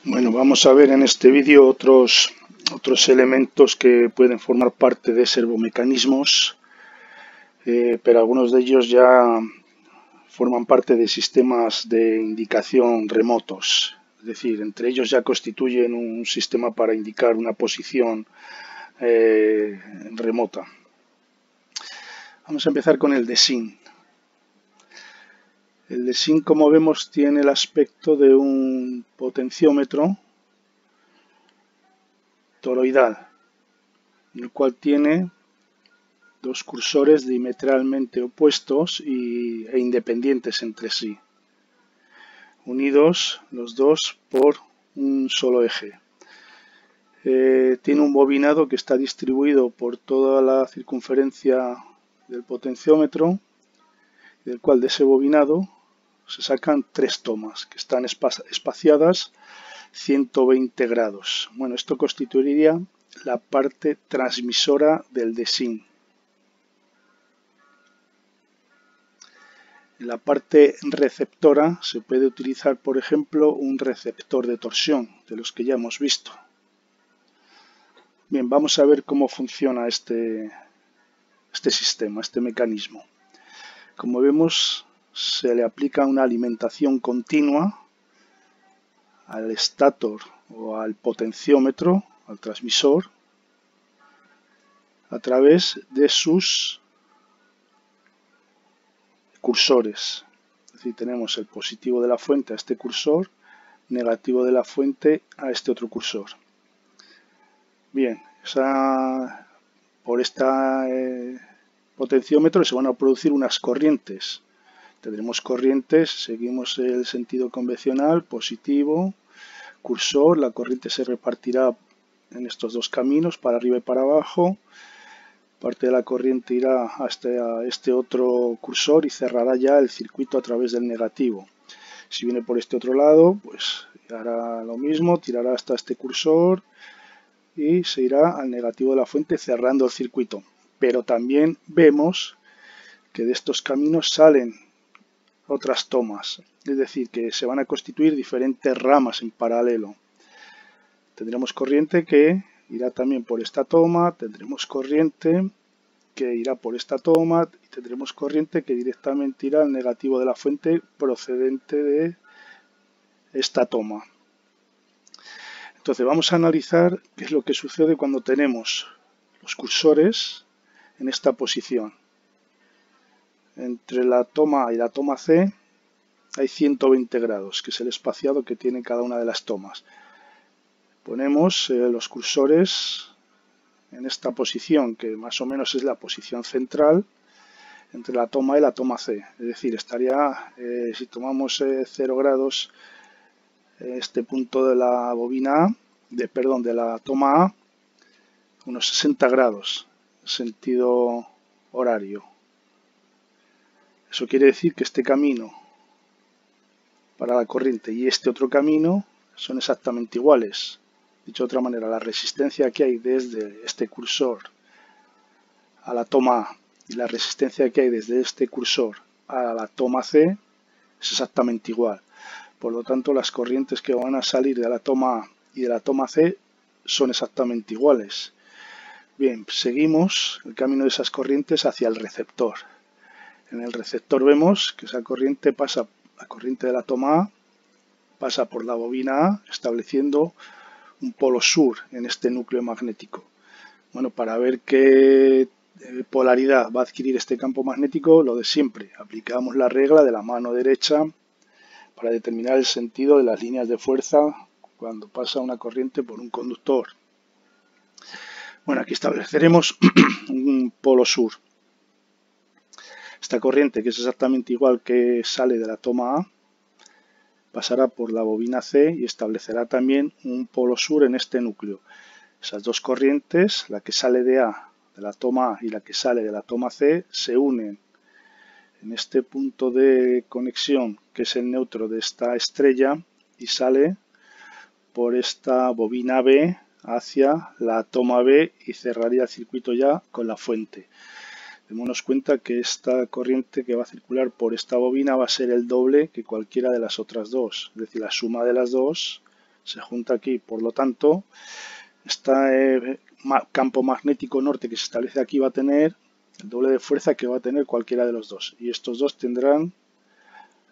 Bueno, vamos a ver en este vídeo otros elementos que pueden formar parte de servomecanismos, pero algunos de ellos ya forman parte de sistemas de indicación remotos. Es decir, entre ellos ya constituyen un sistema para indicar una posición remota. Vamos a empezar con el DESIN. El DESIN, como vemos, tiene el aspecto de un potenciómetro toroidal, el cual tiene dos cursores diametralmente opuestos e independientes entre sí, unidos los dos por un solo eje. Tiene un bobinado que está distribuido por toda la circunferencia del potenciómetro, del cual de ese bobinado se sacan tres tomas que están espaciadas 120 grados. Bueno, esto constituiría la parte transmisora del DESIN. En la parte receptora se puede utilizar, por ejemplo, un receptor de torsión, de los que ya hemos visto. Bien, vamos a ver cómo funciona este sistema, este mecanismo. Como vemos, se le aplica una alimentación continua al estator o al potenciómetro, al transmisor, a través de sus cursores. Es decir, tenemos el positivo de la fuente a este cursor, negativo de la fuente a este otro cursor. Bien, por este potenciómetro se van a producir unas corrientes. Tendremos corrientes, seguimos el sentido convencional, positivo, cursor, la corriente se repartirá en estos dos caminos, para arriba y para abajo. Parte de la corriente irá hasta este otro cursor y cerrará ya el circuito a través del negativo. Si viene por este otro lado, pues hará lo mismo, tirará hasta este cursor y se irá al negativo de la fuente cerrando el circuito. Pero también vemos que de estos caminos salen otras tomas, es decir, que se van a constituir diferentes ramas en paralelo. Tendremos corriente que irá también por esta toma, tendremos corriente que irá por esta toma y tendremos corriente que directamente irá al negativo de la fuente procedente de esta toma. Entonces vamos a analizar qué es lo que sucede cuando tenemos los cursores en esta posición. Entre la toma A y la toma C hay 120 grados, que es el espaciado que tiene cada una de las tomas. Ponemos los cursores en esta posición, que más o menos es la posición central, entre la toma A y la toma C. Es decir, estaría, si tomamos 0 grados, este punto de la bobina A, de la toma A, unos 60 grados, sentido horario. Eso quiere decir que este camino para la corriente y este otro camino son exactamente iguales. Dicho de otra manera, la resistencia que hay desde este cursor a la toma A y la resistencia que hay desde este cursor a la toma C es exactamente igual. Por lo tanto, las corrientes que van a salir de la toma A y de la toma C son exactamente iguales. Bien, seguimos el camino de esas corrientes hacia el receptor. En el receptor vemos que esa corriente pasa, la corriente de la toma A pasa por la bobina A, estableciendo un polo sur en este núcleo magnético. Bueno, para ver qué polaridad va a adquirir este campo magnético, lo de siempre, aplicamos la regla de la mano derecha para determinar el sentido de las líneas de fuerza cuando pasa una corriente por un conductor. Bueno, aquí estableceremos un polo sur. Esta corriente, que es exactamente igual que sale de la toma A, pasará por la bobina C y establecerá también un polo sur en este núcleo. Esas dos corrientes, la que sale de la toma A y la que sale de la toma C, se unen en este punto de conexión, que es el neutro de esta estrella, y sale por esta bobina B hacia la toma B y cerraría el circuito ya con la fuente. Démonos cuenta que esta corriente que va a circular por esta bobina va a ser el doble que cualquiera de las otras dos, es decir, la suma de las dos se junta aquí, por lo tanto, este campo magnético norte que se establece aquí va a tener el doble de fuerza que va a tener cualquiera de los dos, y estos dos tendrán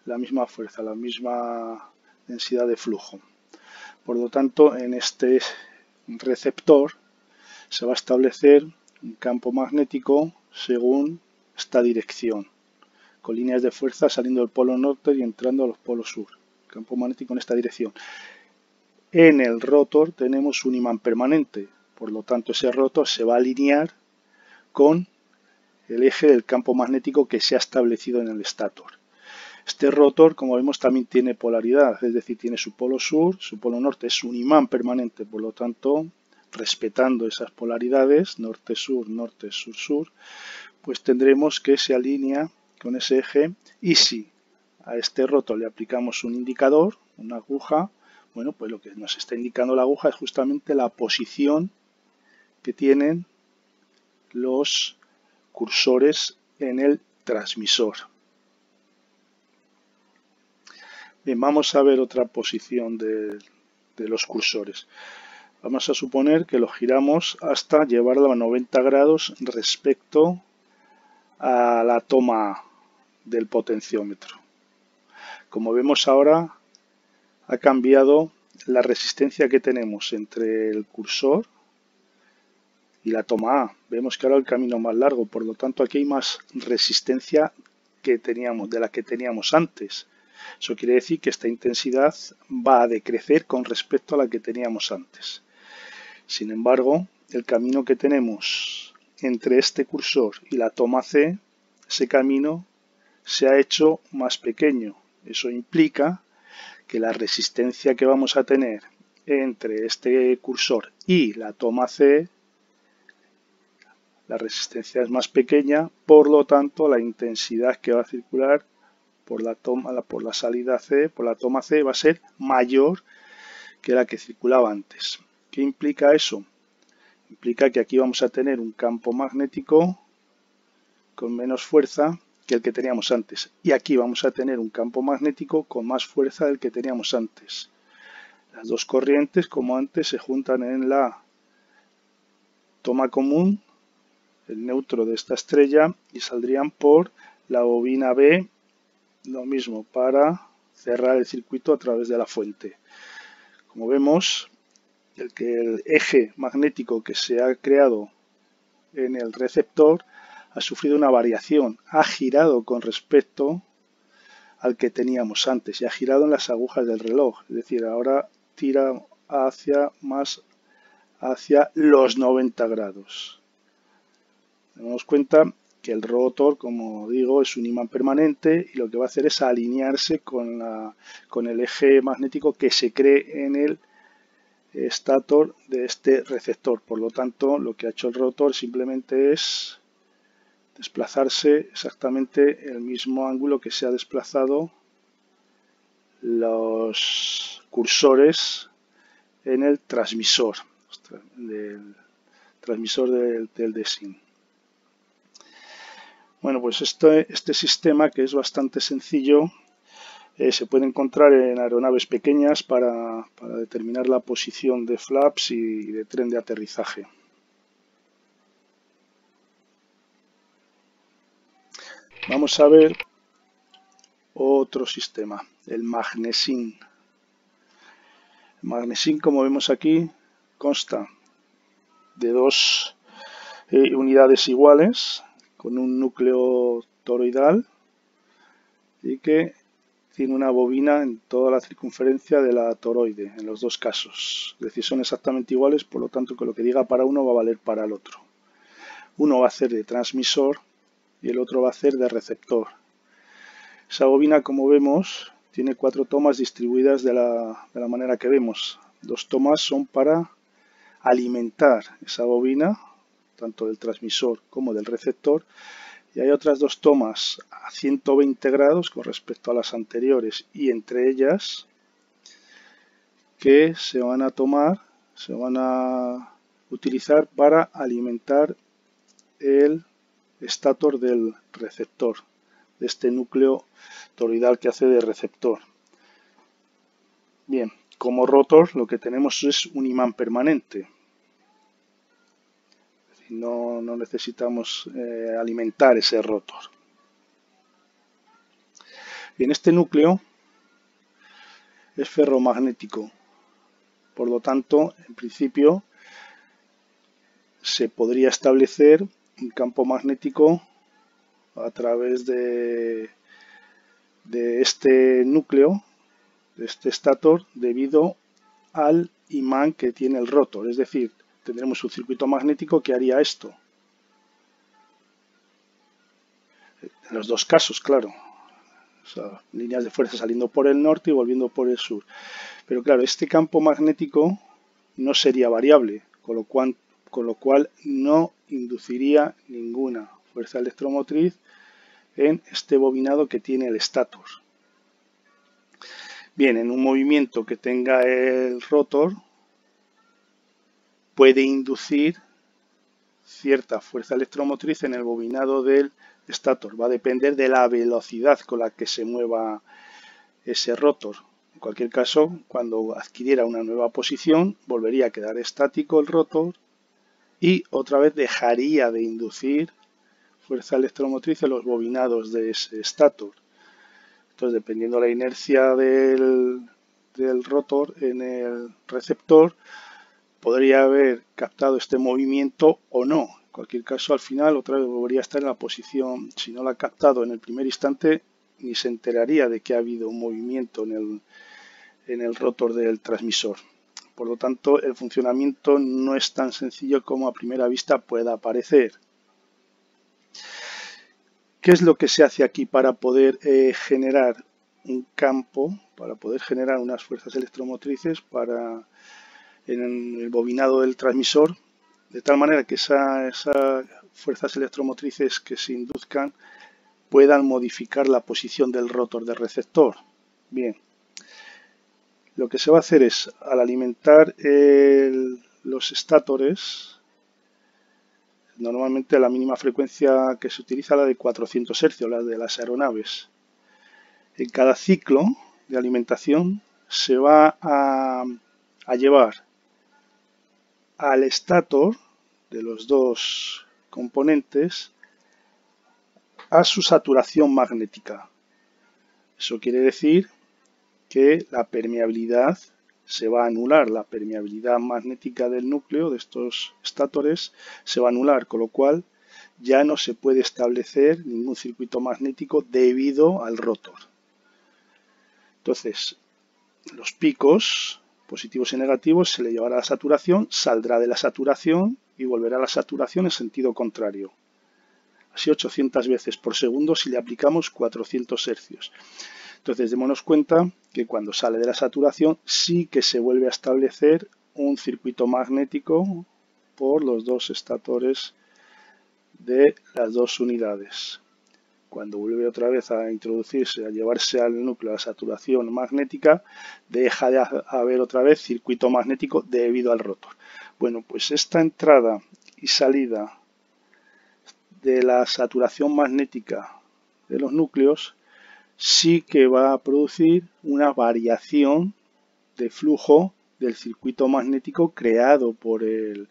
la misma fuerza, la misma densidad de flujo. Por lo tanto, en este receptor se va a establecer un campo magnético según esta dirección, con líneas de fuerza saliendo del polo norte y entrando a los polos sur. Campo magnético en esta dirección. En el rotor tenemos un imán permanente, por lo tanto ese rotor se va a alinear con el eje del campo magnético que se ha establecido en el estator. Este rotor, como vemos, también tiene polaridad, es decir, tiene su polo sur, su polo norte, es un imán permanente, por lo tanto, respetando esas polaridades, norte-sur, sur-sur, pues tendremos que se alinea con ese eje, y si a este rotor le aplicamos un indicador, una aguja, bueno, pues lo que nos está indicando la aguja es justamente la posición que tienen los cursores en el transmisor. Bien, vamos a ver otra posición de los cursores. Vamos a suponer que lo giramos hasta llevarlo a 90 grados respecto a la toma del potenciómetro. Como vemos ahora, ha cambiado la resistencia que tenemos entre el cursor y la toma A. Vemos que ahora el camino es más largo, por lo tanto aquí hay más resistencia de la que teníamos antes. Eso quiere decir que esta intensidad va a decrecer con respecto a la que teníamos antes. Sin embargo, el camino que tenemos entre este cursor y la toma C, ese camino se ha hecho más pequeño. Eso implica que la resistencia que vamos a tener entre este cursor y la toma C, la resistencia es más pequeña, por lo tanto la intensidad que va a circular por la salida C, por la toma C, va a ser mayor que la que circulaba antes. ¿Qué implica eso? Implica que aquí vamos a tener un campo magnético con menos fuerza que el que teníamos antes. Y aquí vamos a tener un campo magnético con más fuerza del que teníamos antes. Las dos corrientes, como antes, se juntan en la toma común, el neutro de esta estrella, y saldrían por la bobina B, lo mismo, para cerrar el circuito a través de la fuente. Como vemos, el eje magnético que se ha creado en el receptor ha sufrido una variación, ha girado con respecto al que teníamos antes y ha girado en las agujas del reloj, es decir, ahora tira más hacia los 90 grados. Tenemos cuenta que el rotor, como digo, es un imán permanente y lo que va a hacer es alinearse con el eje magnético que se cree en el estator de este receptor. Por lo tanto, lo que ha hecho el rotor simplemente es desplazarse exactamente el mismo ángulo que se ha desplazado los cursores en el transmisor del DSIN. Bueno, pues este sistema, que es bastante sencillo, se puede encontrar en aeronaves pequeñas para determinar la posición de flaps y de tren de aterrizaje. Vamos a ver otro sistema, el magnesin. El magnesin, como vemos aquí, consta de dos unidades iguales con un núcleo toroidal y que tiene una bobina en toda la circunferencia de la toroide, en los dos casos. Es decir, son exactamente iguales, por lo tanto que lo que diga para uno va a valer para el otro. Uno va a hacer de transmisor y el otro va a hacer de receptor. Esa bobina, como vemos, tiene 4 tomas distribuidas de la manera que vemos. 2 tomas son para alimentar esa bobina, tanto del transmisor como del receptor, y hay otras 2 tomas a 120 grados con respecto a las anteriores y entre ellas que se van a utilizar para alimentar el estator del receptor, de este núcleo toroidal que hace de receptor. Bien, como rotor lo que tenemos es un imán permanente. No necesitamos alimentar ese rotor. Bien, este núcleo es ferromagnético. Por lo tanto, en principio, se podría establecer un campo magnético a través de este núcleo, de este estator, debido al imán que tiene el rotor. Es decir, tendremos un circuito magnético que haría esto. En los dos casos, claro. O sea, líneas de fuerza saliendo por el norte y volviendo por el sur. Pero claro, este campo magnético no sería variable, con lo cual no induciría ninguna fuerza electromotriz en este bobinado que tiene el estator. Bien, en un movimiento que tenga el rotor puede inducir cierta fuerza electromotriz en el bobinado del estator. Va a depender de la velocidad con la que se mueva ese rotor. En cualquier caso, cuando adquiriera una nueva posición, volvería a quedar estático el rotor y otra vez dejaría de inducir fuerza electromotriz en los bobinados de ese estator. Entonces, dependiendo de la inercia del rotor en el receptor, podría haber captado este movimiento o no. En cualquier caso, al final, otra vez volvería a estar en la posición. Si no la ha captado en el primer instante, ni se enteraría de que ha habido un movimiento en el rotor del transmisor. Por lo tanto, el funcionamiento no es tan sencillo como a primera vista pueda parecer. ¿Qué es lo que se hace aquí para poder generar un campo, para poder generar unas fuerzas electromotrices en el bobinado del transmisor, de tal manera que esas fuerzas electromotrices que se induzcan puedan modificar la posición del rotor del receptor? Bien, lo que se va a hacer es, al alimentar los estatores, normalmente la mínima frecuencia que se utiliza es la de 400 Hz, la de las aeronaves. En cada ciclo de alimentación se va a llevar al estator de los dos componentes a su saturación magnética. Eso quiere decir que la permeabilidad se va a anular, la permeabilidad magnética del núcleo de estos estatores se va a anular, con lo cual ya no se puede establecer ningún circuito magnético debido al rotor. Entonces, los picos positivos y negativos se le llevará a la saturación, saldrá de la saturación y volverá a la saturación en sentido contrario. Así 800 veces por segundo si le aplicamos 400 Hz. Entonces, démonos cuenta que cuando sale de la saturación sí que se vuelve a establecer un circuito magnético por los dos estatores de las dos unidades. Cuando vuelve otra vez a introducirse, a llevarse al núcleo la saturación magnética, deja de haber otra vez circuito magnético debido al rotor. Bueno, pues esta entrada y salida de la saturación magnética de los núcleos sí que va a producir una variación de flujo del circuito magnético creado por el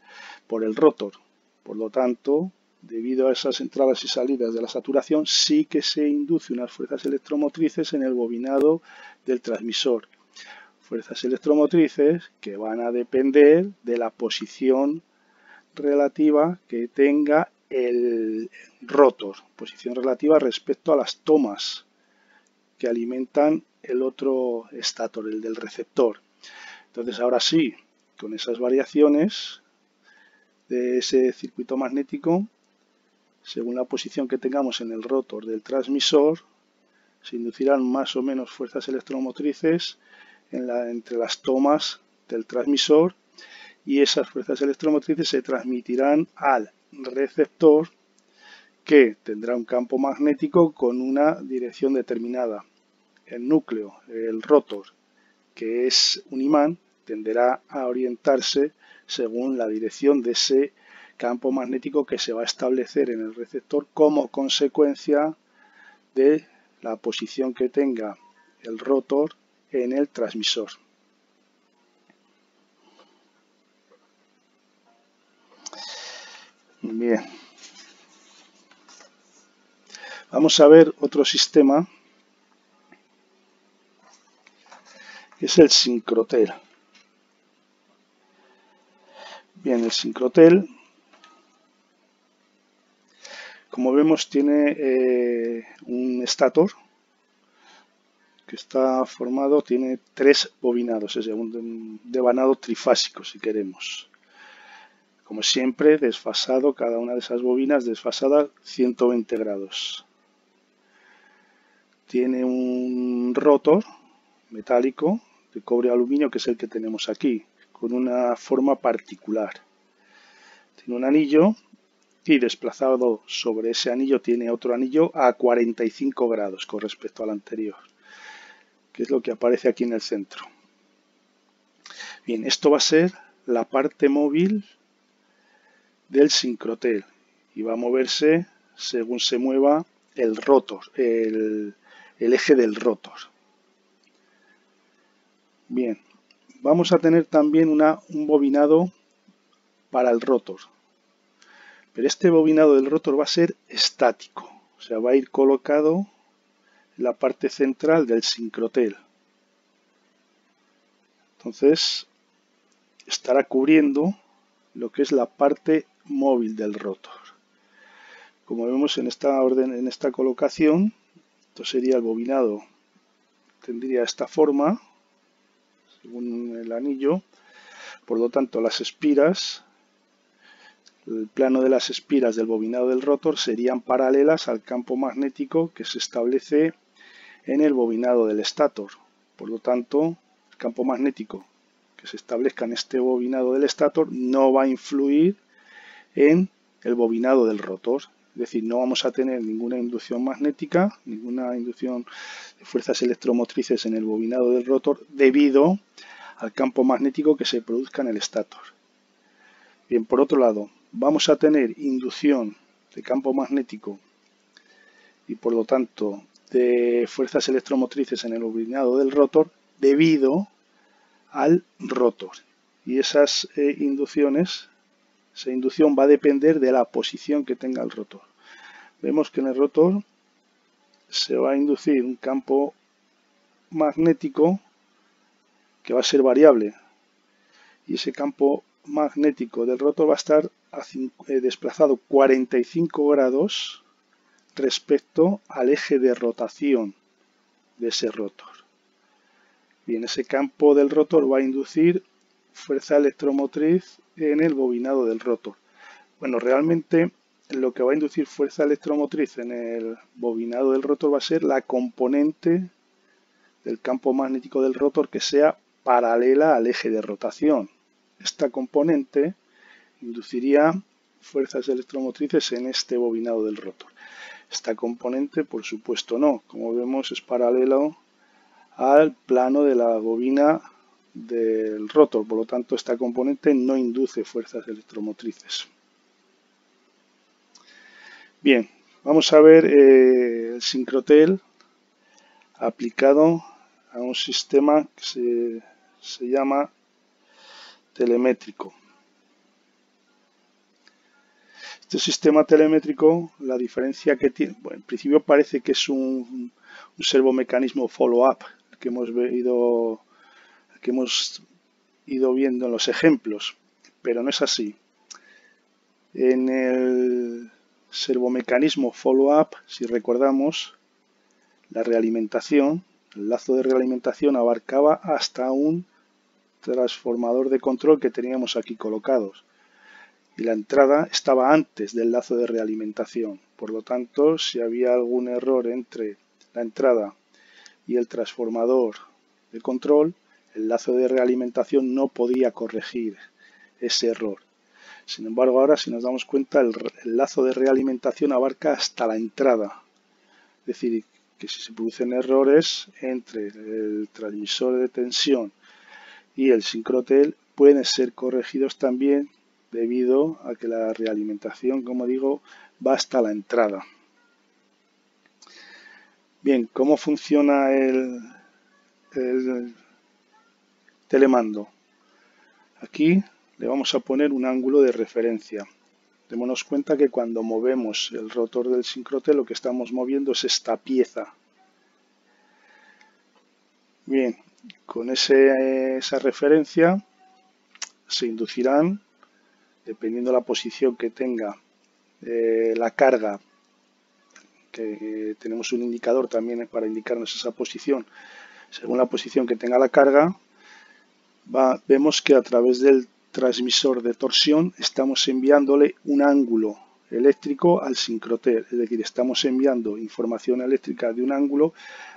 rotor. Por lo tanto, debido a esas entradas y salidas de la saturación, sí que se induce unas fuerzas electromotrices en el bobinado del transmisor. Fuerzas electromotrices que van a depender de la posición relativa que tenga el rotor, posición relativa respecto a las tomas que alimentan el otro estator, el del receptor. Entonces, ahora sí, con esas variaciones de ese circuito magnético, según la posición que tengamos en el rotor del transmisor, se inducirán más o menos fuerzas electromotrices entre las tomas del transmisor y esas fuerzas electromotrices se transmitirán al receptor, que tendrá un campo magnético con una dirección determinada. El núcleo, el rotor, que es un imán, tenderá a orientarse según la dirección de ese campo magnético que se va a establecer en el receptor como consecuencia de la posición que tenga el rotor en el transmisor. Bien. Vamos a ver otro sistema, que es el sincrotel. Bien, el sincrotel, como vemos, tiene un estator que está formado, tiene 3 bobinados, es decir, un devanado trifásico, si queremos. Como siempre, desfasado, cada una de esas bobinas desfasada 120 grados. Tiene un rotor metálico de cobre aluminio, que es el que tenemos aquí, con una forma particular. Tiene un anillo y desplazado sobre ese anillo tiene otro anillo a 45 grados con respecto al anterior, que es lo que aparece aquí en el centro. Bien, esto va a ser la parte móvil del sincrotel y va a moverse según se mueva el rotor, el eje del rotor. Bien, vamos a tener también un bobinado para el rotor, pero este bobinado del rotor va a ser estático, o sea, va a ir colocado en la parte central del sincrotel. Entonces, estará cubriendo lo que es la parte móvil del rotor. Como vemos en esta orden, en esta colocación, esto sería el bobinado, tendría esta forma, según el anillo. Por lo tanto, las espiras, el plano de las espiras del bobinado del rotor serían paralelas al campo magnético que se establece en el bobinado del estator. Por lo tanto, el campo magnético que se establezca en este bobinado del estator no va a influir en el bobinado del rotor. Es decir, no vamos a tener ninguna inducción magnética, ninguna inducción de fuerzas electromotrices en el bobinado del rotor debido al campo magnético que se produzca en el estator. Bien, por otro lado, vamos a tener inducción de campo magnético y por lo tanto de fuerzas electromotrices en el bobinado del rotor debido al rotor. Y esas inducciones, esa inducción va a depender de la posición que tenga el rotor. Vemos que en el rotor se va a inducir un campo magnético que va a ser variable y ese campo magnético del rotor va a estar desplazado 45 grados respecto al eje de rotación de ese rotor. Bien, ese campo del rotor va a inducir fuerza electromotriz en el bobinado del rotor. Bueno, realmente lo que va a inducir fuerza electromotriz en el bobinado del rotor va a ser la componente del campo magnético del rotor que sea paralela al eje de rotación. Esta componente induciría fuerzas electromotrices en este bobinado del rotor. Esta componente, por supuesto, no. Como vemos, es paralelo al plano de la bobina del rotor. Por lo tanto, esta componente no induce fuerzas electromotrices. Bien, vamos a ver el sincrotel aplicado a un sistema que se llama telemétrico. Este sistema telemétrico, la diferencia que tiene, bueno, en principio parece que es un servomecanismo follow-up que hemos ido viendo en los ejemplos, pero no es así. En el servomecanismo follow-up, si recordamos, la realimentación, el lazo de realimentación abarcaba hasta un transformador de control que teníamos aquí colocados. Y la entrada estaba antes del lazo de realimentación. Por lo tanto, si había algún error entre la entrada y el transformador de control, el lazo de realimentación no podía corregir ese error. Sin embargo, ahora si nos damos cuenta, el lazo de realimentación abarca hasta la entrada. Es decir, que si se producen errores entre el transmisor de tensión y el sincrotel, pueden ser corregidos también debido a que la realimentación, como digo, va hasta la entrada. Bien, ¿cómo funciona el telemando? Aquí le vamos a poner un ángulo de referencia. Démonos cuenta que cuando movemos el rotor del síncrotel lo que estamos moviendo es esta pieza. Bien, con esa referencia se inducirán, dependiendo de la posición que tenga la carga, que tenemos un indicador también para indicarnos esa posición. Según la posición que tenga la carga, vemos que a través del transmisor de torsión estamos enviándole un ángulo eléctrico al síncrotel, es decir, estamos enviando información eléctrica de un ángulo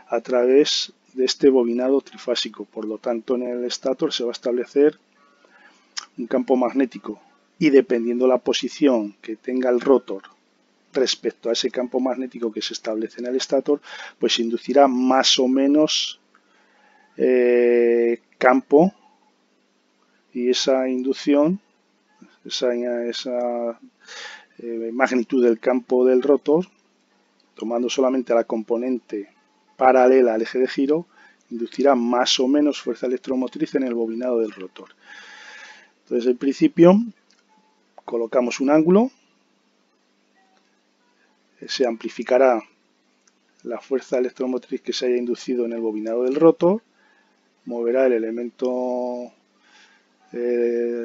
a través de este bobinado trifásico. Por lo tanto, en el estator se va a establecer un campo magnético y dependiendo la posición que tenga el rotor respecto a ese campo magnético que se establece en el estator, pues inducirá más o menos campo, y esa inducción, esa magnitud del campo del rotor, tomando solamente la componente paralela al eje de giro, inducirá más o menos fuerza electromotriz en el bobinado del rotor. Entonces, en principio, colocamos un ángulo, se amplificará la fuerza electromotriz que se haya inducido en el bobinado del rotor, moverá el elemento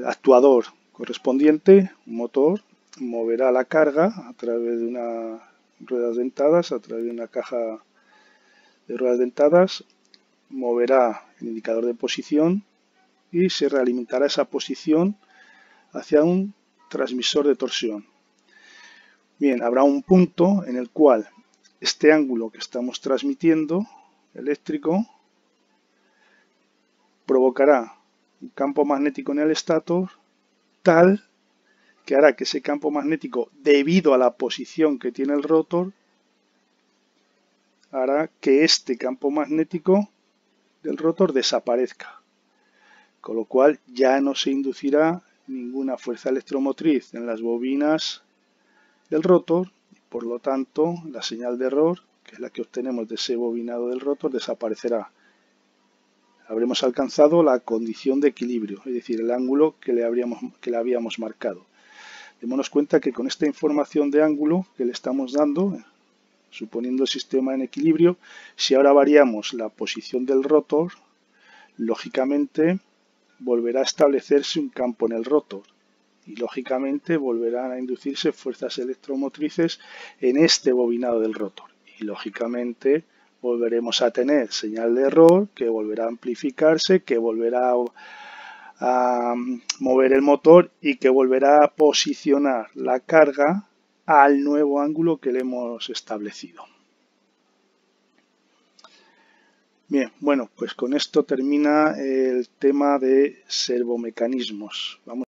actuador correspondiente, un motor, moverá la carga a través de unas ruedas dentadas, a través de una caja de ruedas dentadas, moverá el indicador de posición y se realimentará esa posición hacia un transmisor de torsión. Bien, habrá un punto en el cual este ángulo que estamos transmitiendo eléctrico provocará un campo magnético en el estator tal que hará que ese campo magnético, debido a la posición que tiene el rotor, hará que este campo magnético del rotor desaparezca, con lo cual ya no se inducirá ninguna fuerza electromotriz en las bobinas del rotor, y por lo tanto la señal de error, que es la que obtenemos de ese bobinado del rotor, desaparecerá. Habremos alcanzado la condición de equilibrio, es decir, el ángulo que le habíamos marcado. Démonos cuenta que con esta información de ángulo que le estamos dando, suponiendo el sistema en equilibrio, si ahora variamos la posición del rotor, lógicamente volverá a establecerse un campo en el rotor y lógicamente volverán a inducirse fuerzas electromotrices en este bobinado del rotor y lógicamente volveremos a tener señal de error que volverá a amplificarse, que volverá a mover el motor y que volverá a posicionar la carga al nuevo ángulo que le hemos establecido. Bien, bueno, pues con esto termina el tema de servomecanismos. Vamos